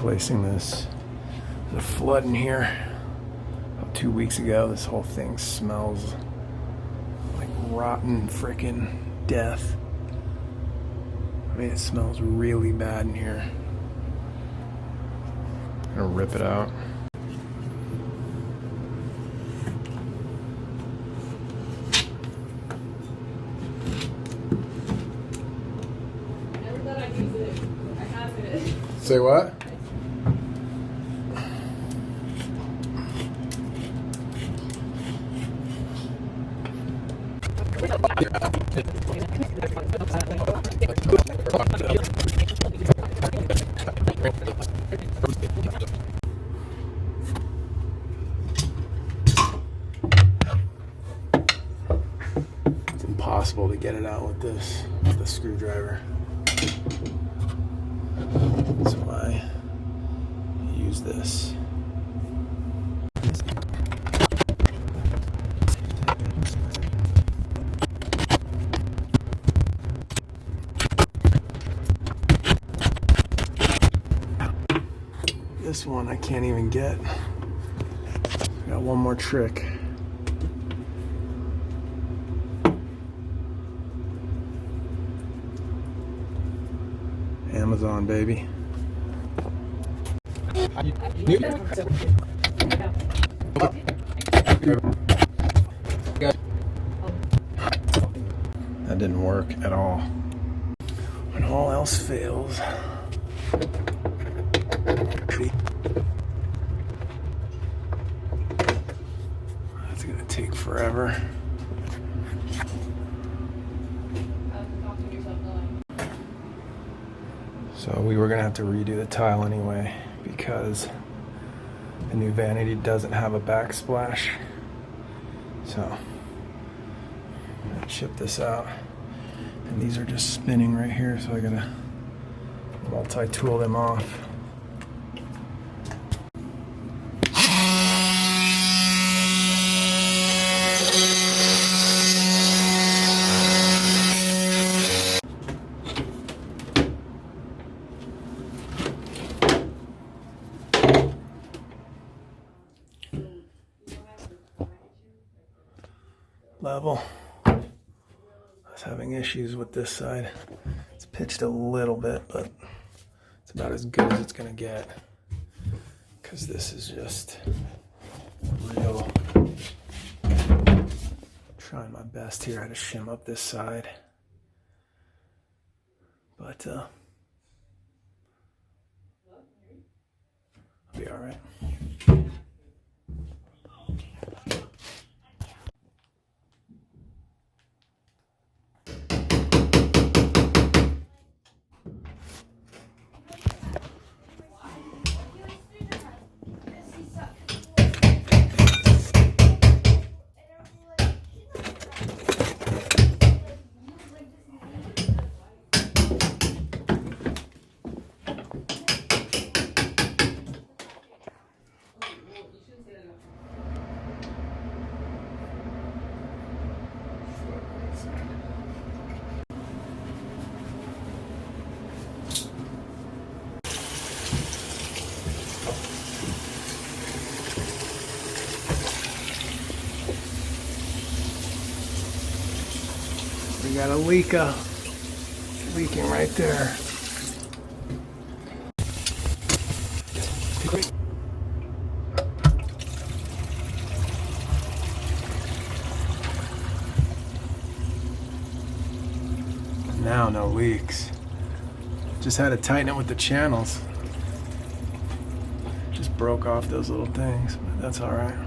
replacing this. There's a flood in here about 2 weeks ago. This whole thing smells like rotten freaking death. I mean, it smells really bad in here. I'm gonna rip it out. Never thought I'd use it. I have it. Say what? It's impossible to get it out with this, with the screwdriver. That's why I use this. This one I can't even get. I got one more trick. Amazon, baby. That didn't work at all. When all else fails, that's gonna take forever. So we were gonna have to redo the tile anyway because the new vanity doesn't have a backsplash. So I'm gonna chip this out. And these are just spinning right here, so I gotta multi-tool them off. Level. I was having issues with this side. It's pitched a little bit, but it's about as good as it's gonna get. Because this is just real. Trying my best here. I had to shim up this side. But I'll be alright. We got a leaking right there. Now no leaks. Just had to tighten it with the channels. Just broke off those little things, but that's all right.